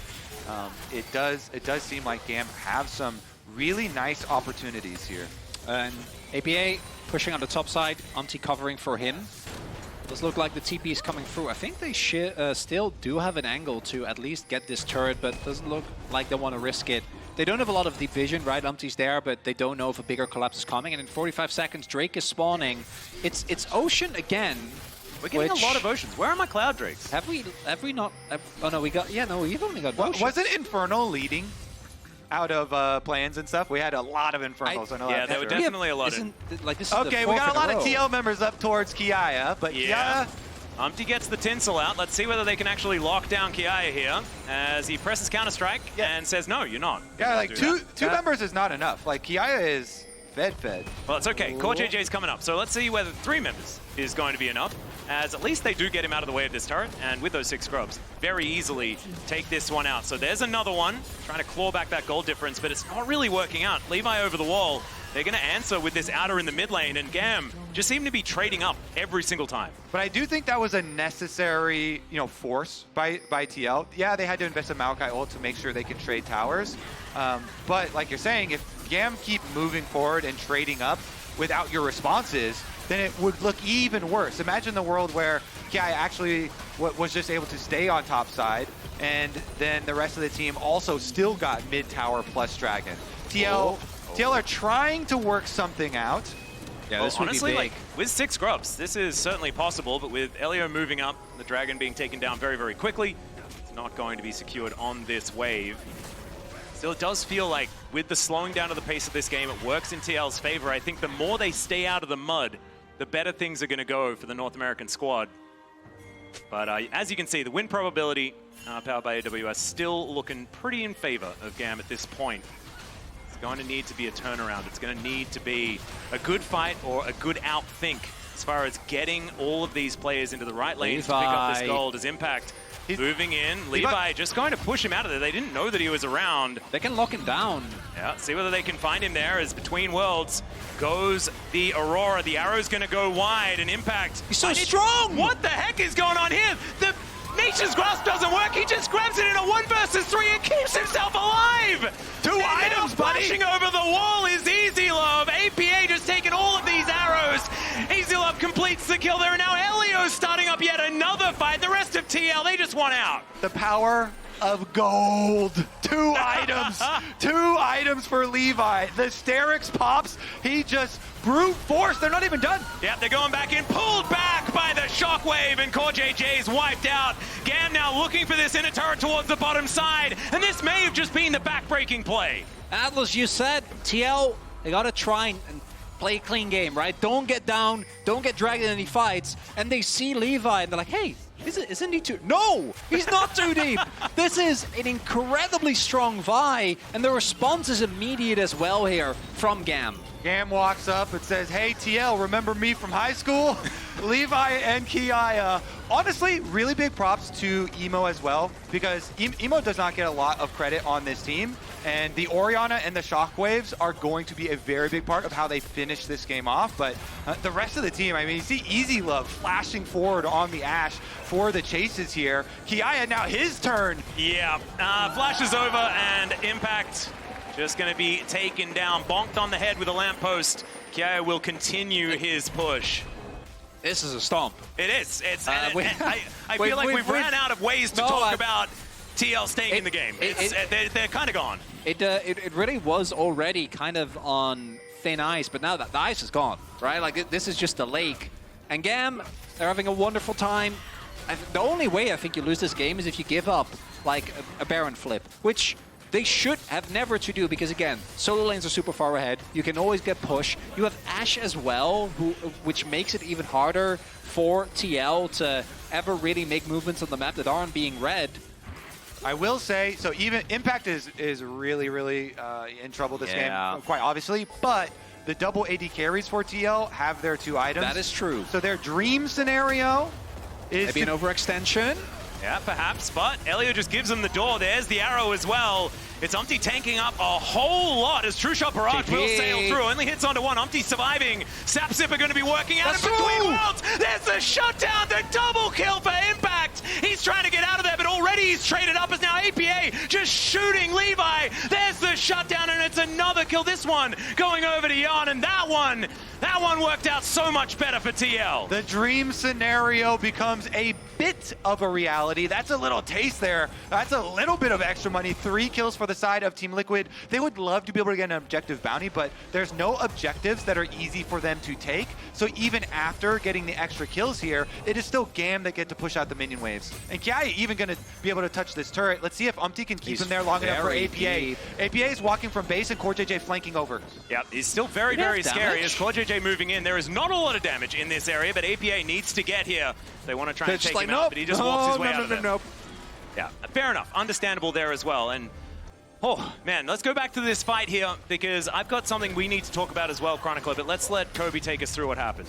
It does seem like GAM have some really nice opportunities here.
And APA pushing on the top side, UmTi covering for him. Does look like the TP is coming through. I think they still do have an angle to at least get this turret, but doesn't look like they want to risk it. They don't have a lot of deep vision, right? UmTi's there, but they don't know if a bigger collapse is coming. And in 45 seconds, Drake is spawning. It's Ocean again.
We're getting a lot of Oceans. Where are my Cloud Drakes?
Have we not? Oh no, we got. Yeah, no, we've only got.
Was it Infernal leading out of plans and stuff? We had a lot of Infernals. I know
yeah, there were definitely a lot of.
Like this is
okay, we got a lot of TL members up towards Kiaya, but
yeah. UmTi gets the tinsel out. Let's see whether they can actually lock down Kiaya here as he presses Counter-Strike and says, no, you're not.
Yeah, like two members is not enough. Like, Kiaya is fed.
Well, it's okay. Corejj is coming up. So let's see whether 3 members is going to be enough, as at least they do get him out of the way of this turret, and with those 6 scrubs, very easily take this one out. So there's another one, trying to claw back that gold difference, but it's not really working out. Levi over the wall. They're going to answer with this outer in the mid lane, and GAM just seem to be trading up every single time.
But I do think that was a necessary, force by TL. Yeah, they had to invest in Maokai ult to make sure they can trade towers. But like you're saying, if GAM keep moving forward and trading up without your responses, then it would look even worse. Imagine the world where Kiaya actually was just able to stay on top side, and then the rest of the team also still got mid tower plus dragon. TL are trying to work something out.
Yeah, this would
honestly,
be big.
like, with 6 grubs, this is certainly possible, but with Elio moving up, the dragon being taken down very, very quickly, it's not going to be secured on this wave. Still, it does feel like with the slowing down of the pace of this game, it works in TL's favor. I think the more they stay out of the mud, the better things are going to go for the North American squad. But as you can see, the win probability powered by AWS still looking pretty in favor of GAM at this point. It's going to need to be a turnaround. It's going to need to be a good fight or a good outthink as far as getting all of these players into the right lanes to pick up this gold, as Impact moving in. Levi just going to push him out of there. They didn't know that he was around.
They can lock him down.
Yeah, see whether they can find him there as Between Worlds goes the Aurora. The arrow's going to go wide and Impact.
He's so strong!
What the heck is going on here? The Nature's Grasp doesn't work. He just grabs it in a 1 versus 3 and keeps himself alive.
2 items, buddy.
Flashing over the wall is EasyLove. APA just taking all of these arrows. EasyLove completes the kill there. And now Elio starting up yet another fight. The rest of TL, they just want out.
The power of gold. 2 items. 2 items for Levi. The Sterix pops. He just brute force. They're not even done.
Yep, they're going back in. Pulled back by the Shockwave, and Corejj wiped out. GAM now looking for this inner turret towards the bottom side, and this may have just been the back-breaking play.
Atlas, you said TL, they gotta try and play a clean game, right? Don't get down, don't get dragged in any fights. And they see Levi and they're like, hey, isn't he too? No, he's not too deep. This is an incredibly strong Vi, and the response is immediate as well here from GAM.
GAM walks up and says, hey, TL, remember me from high school? Levi and Kiaya. Honestly, really big props to Emo as well, because Emo does not get a lot of credit on this team, and the Orianna and the Shockwaves are going to be a very big part of how they finish this game off, but the rest of the team, I mean, you see EasyLove flashing forward on the Ashe for the chases here. Kiaya, now his turn.
Yeah, flash is over, and Impact just going to be taken down, bonked on the head with a lamppost. Kiaya will continue his push.
This is a stomp.
It is. It's. I feel like we've ran out of ways to talk about TL staying in the game. They're kind of gone.
It really was already kind of on thin ice, but now that the ice is gone, right? Like this is just a lake. And GAM, they're having a wonderful time. The only way I think you lose this game is if you give up like a Baron flip, which they should have never to do, because again, solo lanes are super far ahead. You can always get push. You have Ashe as well, which makes it even harder for TL to ever really make movements on the map that aren't being read.
I will say, so even Impact is really, really in trouble this game, quite obviously, but the double AD carries for TL have their 2 items.
That is true.
So their dream scenario is
maybe an overextension.
Yeah, perhaps, but Elio just gives him the door. There's the arrow as well. It's UmTi tanking up a whole lot as True Shot Barrage will sail through. Only hits onto one. UmTi surviving. Sap Sipper going to be working out in between worlds. There's the shutdown, the double kill for Impact. He's trying to get out of there, but already he's traded up as now APA just shooting Levi. There's the shutdown, and it's another kill. This one going over to Yeon, and that one worked out so much better for TL.
The dream scenario becomes a bit of a reality. That's a little taste there. That's a little bit of extra money. 3 kills for the side of Team Liquid. They would love to be able to get an objective bounty, but there's no objectives that are easy for them to take. So even after getting the extra kills here, it is still GAM that get to push out the minion waves. And Kiaya even going to be able to touch this turret. Let's see if UmTi can keep him there long enough for APA. APA is walking from base and Corejj flanking over.
Yep, he's still very, very scary as Corejj moving in. There is not a lot of damage in this area, but APA needs to get here. They want to try and take him out, but he just walks his way out of there. Yeah, fair enough. Understandable there as well. And oh, man, let's go back to this fight here, because I've got something we need to talk about as well, Chronicler, but let's let Kobe take us through what happened.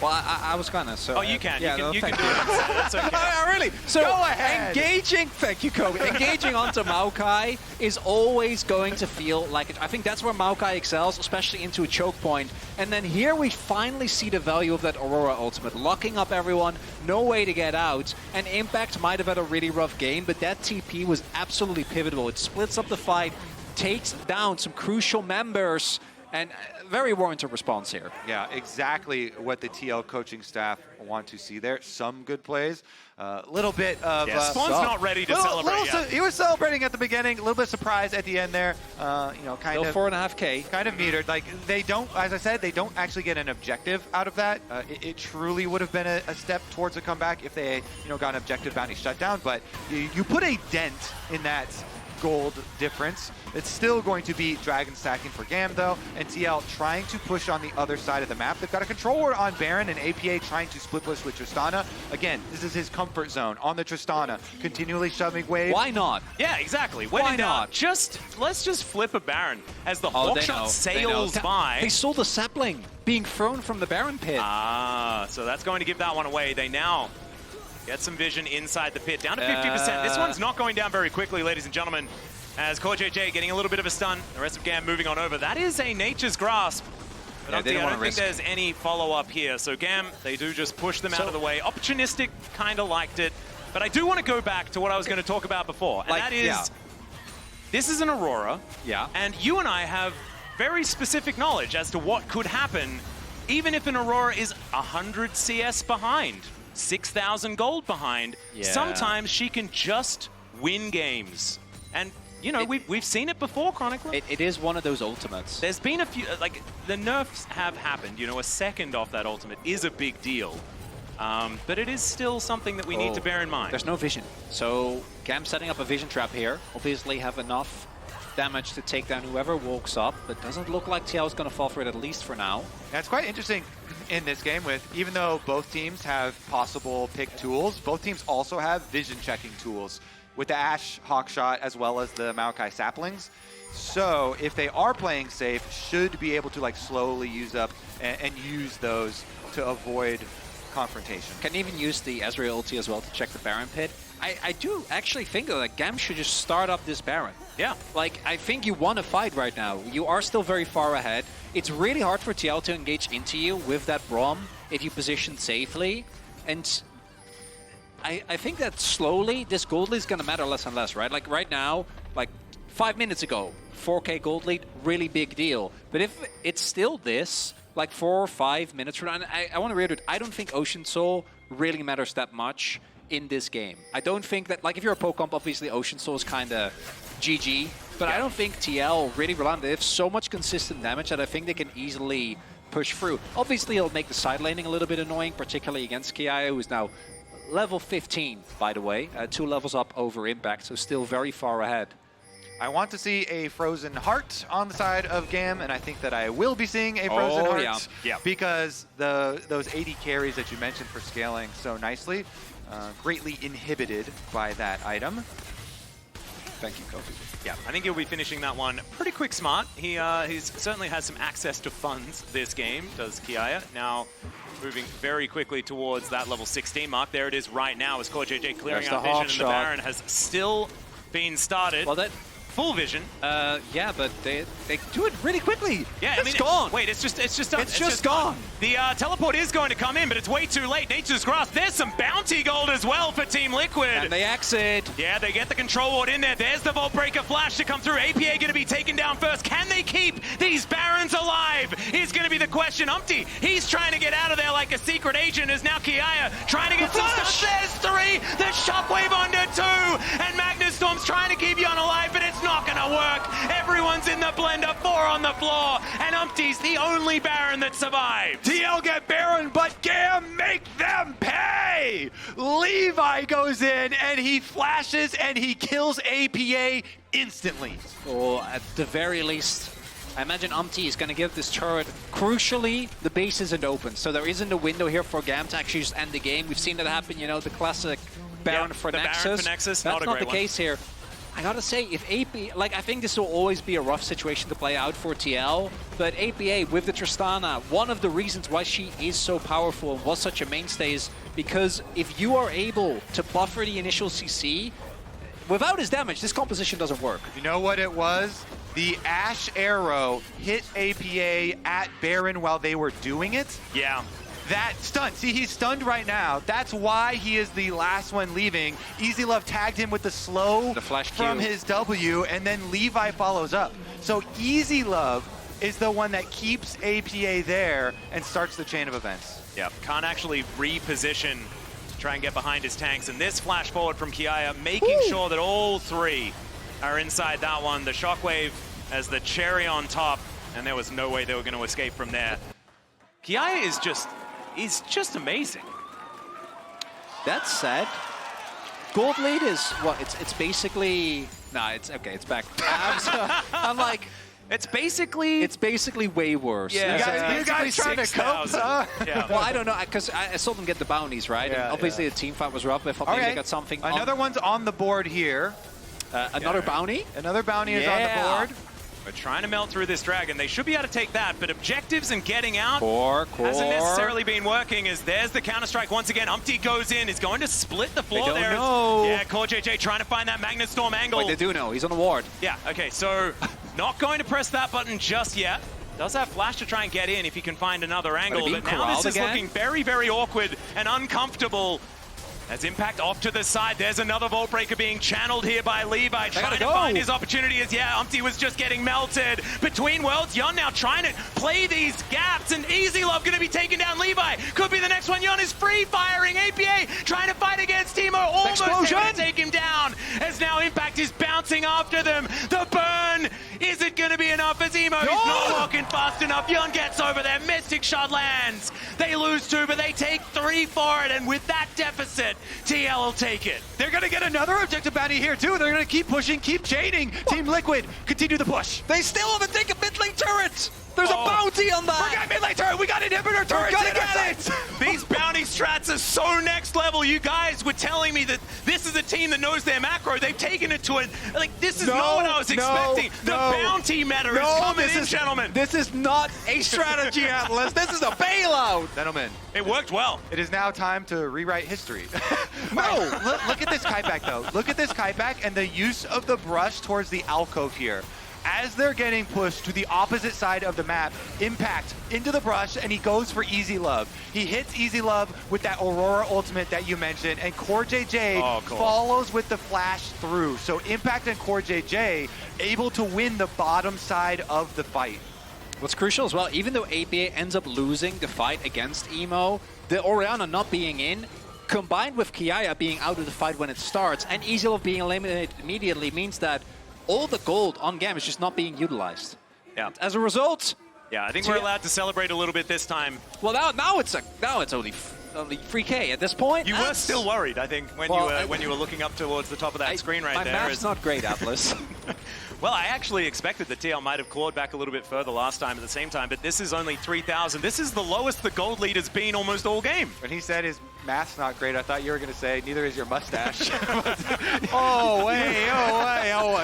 Well, I was gonna. So
oh, you can.
Yeah,
you can do it. That's okay.
Really? So
go ahead.
Engaging, thank you, Kobe. Engaging onto Maokai is always going to feel like it. I think that's where Maokai excels, especially into a choke point. And then here we finally see the value of that Aurora ultimate, locking up everyone, no way to get out. And Impact might have had a really rough game, but that TP was absolutely pivotal. It splits up the fight, takes down some crucial members, and very warranted response here.
Yeah, exactly what the TL coaching staff want to see there. Some good plays. A little bit of...
Spawn's not ready to celebrate yet.
He was celebrating at the beginning, a little bit surprised at the end there. You know, kind of...
4.5K.
Kind of metered. Like, they don't, as I said, they don't actually get an objective out of that. It truly would have been a step towards a comeback if they, you know, got an objective bounty shutdown. But you put a dent in that gold difference. It's still going to be dragon stacking for GAM though, and TL trying to push on the other side of the map. They've got a controller on Baron, and APA trying to split push with Tristana. Again, this is his comfort zone on the Tristana, continually shoving waves.
Why not?
Yeah, exactly.
Why not?
Let's just flip a Baron as the hawkshot sails by.
They saw the sapling being thrown from the Baron pit.
Ah, so that's going to give that one away. They now Get some vision inside the pit. Down to 50%. This one's not going down very quickly, ladies and gentlemen. As Corejj getting a little bit of a stun. The rest of GAM moving on over. That is a Nature's Grasp. But I don't think there's any follow-up here. So GAM, they do just push them out of the way. Opportunistic kind of liked it. But I do want to go back to what I was going to talk about before. And that is, this is an Aurora.
Yeah.
And you and I have very specific knowledge as to what could happen even if an Aurora is 100 CS behind, 6,000 gold behind. Sometimes she can just win games. And you know, we've seen it before, Chronicler.
It is one of those ultimates.
There's been a few, like, the nerfs have happened. You know, a second off that ultimate is a big deal. But it is still something that we need to bear in mind.
There's no vision. So GAM setting up a vision trap here. Obviously have enough damage to take down whoever walks up, but doesn't look like TL is going to fall for it, at least for now.
Yeah, it's quite interesting in this game with, even though both teams have possible pick tools, both teams also have vision checking tools with the Ashe Hawkshot as well as the Maokai saplings. So if they are playing safe, should be able to like slowly use up and use those to avoid confrontation.
Can even use the Ezreal ulti as well to check the Baron pit. I do actually think that GAM should just start up this Baron.
Yeah.
Like, I think you want to fight right now. You are still very far ahead. It's really hard for TL to engage into you with that Braum if you position safely. And I think that slowly, this gold lead is going to matter less and less, right? Like, right now, like 5 minutes ago, 4K gold lead, really big deal. But if it's still this, like 4 or 5 minutes from now, and I want to reiterate, I don't think Ocean Soul really matters that much in this game. I don't think that, like, if you're a poke comp, obviously Ocean Soul is kind of GG, but I don't think TL really rely on it. They have so much consistent damage that I think they can easily push through. Obviously, it'll make the side laning a little bit annoying, particularly against Kiaya, who is now level 15, by the way, 2 levels up over Impact, so still very far ahead.
I want to see a Frozen Heart on the side of GAM, and I think that I will be seeing a Frozen Heart because those AD carries that you mentioned for scaling so nicely, greatly inhibited by that item.
Thank you, Kofi.
Yeah, I think he'll be finishing that one pretty quick smart. He's certainly has some access to funds this game, does Kiaya. Now moving very quickly towards that level 16 mark. There it is right now as Corejj clearing out vision, and the Baron has still been started.
Well, that
full vision.
Yeah, but they do it really quickly.
Yeah,
it's gone.
Wait, it's just done.
It's just gone.
The teleport is going to come in, but it's way too late. Nature's Grasp. There's some bounty gold as well for Team Liquid.
And they exit.
Yeah, they get the control ward in there. There's the Vault Breaker flash to come through. APA going to be taken down first. Can they keep these Barons alive? Is going to be the question. UmTi, he's trying to get out of there like a secret agent. Is now Kiaya trying to get some stuff. There's 3. The Shockwave under 2. And Magnus Storm's trying to keep Yeon alive, but it's not going to work. Everyone's in the blender. 4 on the floor. And UmTi's the only Baron that survived.
TL get Baron, but GAM make them pay! Levi goes in and he flashes and he kills APA instantly.
Or at the very least, I imagine UmTi is going to give this turret. Crucially, the base isn't open, so there isn't a window here for GAM to actually just end the game. We've seen that happen, you know, the classic Baron for Nexus.
Baron for Nexus,
that's not the case here. I gotta say, if AP, like, I think this will always be a rough situation to play out for TL, but APA with the Tristana, one of the reasons why she is so powerful and was such a mainstay is because if you are able to buffer the initial CC, without his damage, this composition doesn't work.
You know what it was? The Ashe arrow hit APA at Baron while they were doing it.
Yeah.
That stun. See, he's stunned right now. That's why he is the last one leaving. EasyLove tagged him with the slow from his W, and then Levi follows up. So EasyLove is the one that keeps APA there and starts the chain of events.
Yeah, can't actually reposition to try and get behind his tanks. And this flash forward from Kiaya, making sure that all 3 are inside that one. The Shockwave as the cherry on top, and there was no way they were going to escape from there. Kiaya is just amazing.
That said, gold lead is what? It's basically it's okay. It's back. I'm like, it's basically way worse.
Yeah,
you guys trying to cope?
Yeah.
Well, I don't know because I saw them get the bounties right.
Yeah,
and obviously the team fight was rough. If they got something.
Another one's on the board here.
Another bounty.
Another bounty is on the board.
We're trying to melt through this dragon. They should be able to take that, but objectives and getting out
Core.
hasn't necessarily been working, as there's the counter-strike once again. UmTi goes in, is going to split the floor
don't
there.
know.
Yeah, Corejj trying to find that Magnet Storm angle.
Wait, they do know. He's on the ward.
Yeah, okay, so not going to press that button just yet. Does have flash to try and get in if he can find another angle, but now this is looking very, very awkward and uncomfortable. As Impact off to the side, there's another Vault Breaker being channeled here by Levi, trying to find his opportunity as, UmTi was just getting melted. Between worlds, Yeon now trying to play these gaps, and EasyLove going to be taking down Levi. Could be the next one. Yeon is free firing. APA trying to fight against Timo, almost able to take him down, as now Impact is bouncing after them. The burn, is it going to be enough as Emo is not walking fast enough. Yeon gets over there, Mystic Shot lands. They lose 2, but they take 3 for it, and with that deficit, TL will take it.
They're going to get another objective bounty here, too. They're going to keep pushing, keep chaining. Team Liquid, continue the push.
They still haven't taken mid lane turret. There's a bounty on that.
Forget mid lane turret. We got inhibitor turret.
We're gonna get it.
These bounty strats are so next level. You guys were telling me that this is a team that knows their macro. They've taken it to it. Like, this is not what I was expecting. The bounty meta is coming in, gentlemen.
This is not a strategy, Atlas. This is a bailout.
Gentlemen,
It worked well.
it is now time to rewrite history. No, look at this kiteback, though. Look at this kiteback and the use of the brush towards the alcove here. As they're getting pushed to the opposite side of the map, Impact into the brush, and he goes for EasyLove. He hits EasyLove with that Aurora ultimate that you mentioned, and Corejj follows with the flash through. So Impact and Corejj able to win the bottom side of the fight.
What's crucial as well, even though APA ends up losing the fight against Emo, the Orianna not being in, combined with Kiaya being out of the fight when it starts, and EasyLove being eliminated immediately, means that all the gold on GAM is just not being utilized.
Yeah.
As a result,
I think we're allowed to celebrate a little bit this time.
well, now it's only free K at this point.
You were still worried, I think, when you were looking up towards the top of that screen right there.
My math's not great, Atlas.
Well, I actually expected that TL might have clawed back a little bit further last time at the same time, but this is only 3,000. This is the lowest the gold lead has been almost all game.
When he said his math's not great, I thought you were going to say, neither is your mustache.
Oh, wait.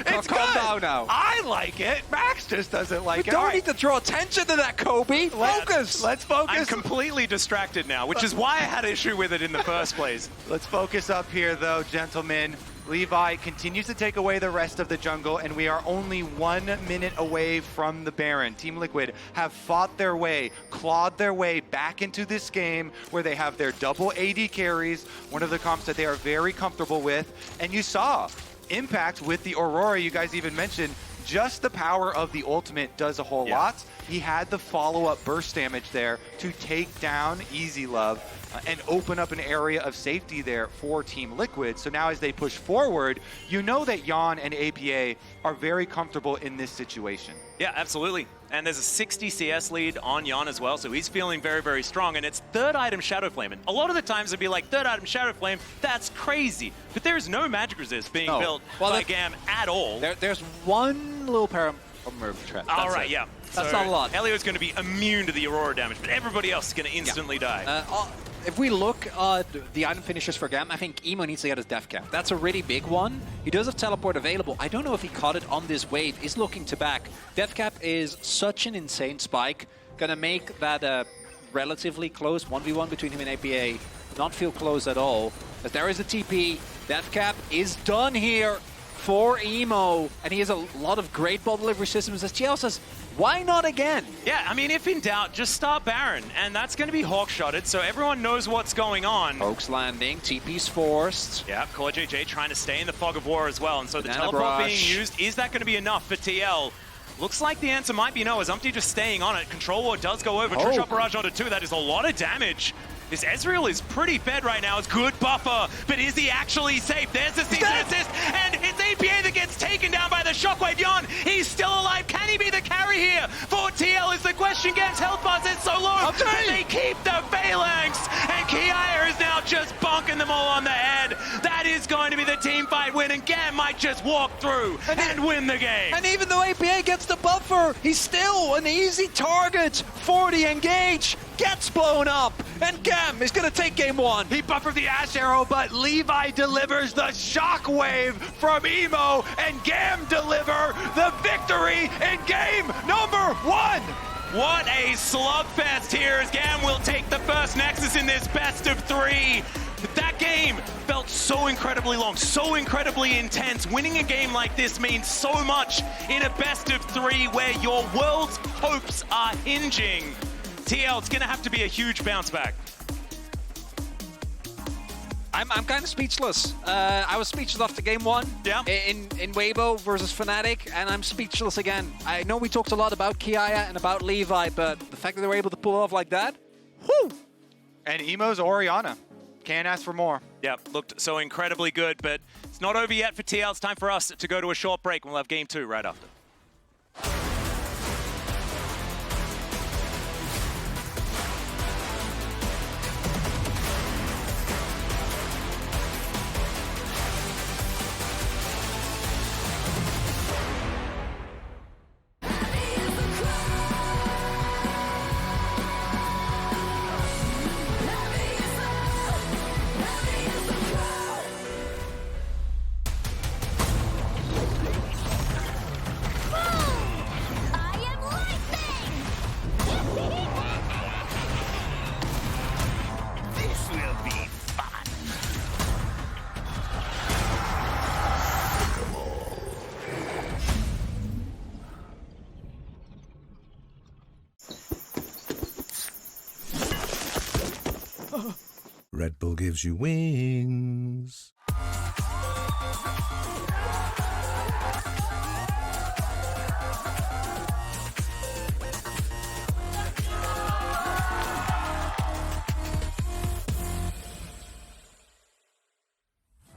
It's
Calm
good.
down now.
I like it. Max just doesn't like
You
it.
don't need to draw attention to that, Kobe. Focus.
Let's
I'm
focus.
completely distracted now, which is why I had issue with it in the first place.
Let's focus up here, though, gentlemen. Levi continues to take away the rest of the jungle, and we are only 1 minute away from the Baron. Team Liquid have fought their way, clawed their way back into this game where they have their double AD carries, one of the comps that they are very comfortable with. And you saw Impact with the Aurora, you guys even mentioned, just the power of the ultimate does a whole lot. He had the follow-up burst damage there to take down EasyLove and open up an area of safety there for Team Liquid. So now as they push forward, you know that Yeon and APA are very comfortable in this situation.
Yeah, absolutely. And there's a 60 CS lead on Yeon as well, so he's feeling very, very strong. And it's third item Shadow Flame. And a lot of the times it'd be like, third item Shadow Flame, that's crazy. But there's no magic resist being built by GAM at all.
There's one little paramorph trap.
All right,
That's not a lot.
Elio's going to be immune to the Aurora damage, but everybody else is going to instantly die.
If we look at the item finishers for GAM, I think Emo needs to get his death cap. That's a really big one. He does have teleport available. I don't know if he caught it on this wave. He's looking to back. Death cap is such an insane spike. Gonna make that relatively close 1v1 between him and APA not feel close at all. As there is a TP. Death cap is done here for Emo. And he has a lot of great ball delivery systems. As TL says, why not again?
Yeah, I mean, if in doubt, just start Baron. And that's going to be hawk-shotted, so everyone knows what's going on.
Oak's landing, TP's forced.
Yeah, Corejj trying to stay in the fog of war as well. And so the teleport being used, is that going to be enough for TL? Looks like the answer might be no, as UmTi just staying on it. Control Ward does go over. True Shot Barrage onto 2. That is a lot of damage. This Ezreal is pretty fed right now. It's good buffer, but is he actually safe? There's the season assist, and it's APA that gets taken down by the Shockwave. Yeon, he's still alive. Can he be the carry here for TL is the question. GAM's health bar is so low, but they keep the Phalanx, and Kiaya is now just bonking them all on the head. That is going to be the team fight win, and GAM might
might just walk through and win the game.
And even though APA gets the buffer, he's still an easy target for the engage. Gets blown up, and GAM is going to take game 1.
He buffered the Ashe arrow, but Levi delivers the shockwave from Emo, and GAM deliver the victory in game number 1. What a slugfest here as GAM will take the first Nexus in this best of 3. That game felt so incredibly long, so incredibly intense. Winning a game like this means so much in a best of 3 where your world's hopes are hinging. TL, it's going to have to be a huge bounce back.
I'm kind of speechless. I was speechless after game 1 in Weibo versus Fnatic, and I'm speechless again. I know we talked a lot about Kiaya and about Levi, but the fact that they were able to pull off like that, whoo!
And Emo's Orianna. Can't ask for more.
Yep, looked so incredibly good, but it's not over yet for TL. It's time for us to go to a short break. We'll have game 2 right after.
Red Bull gives you wings.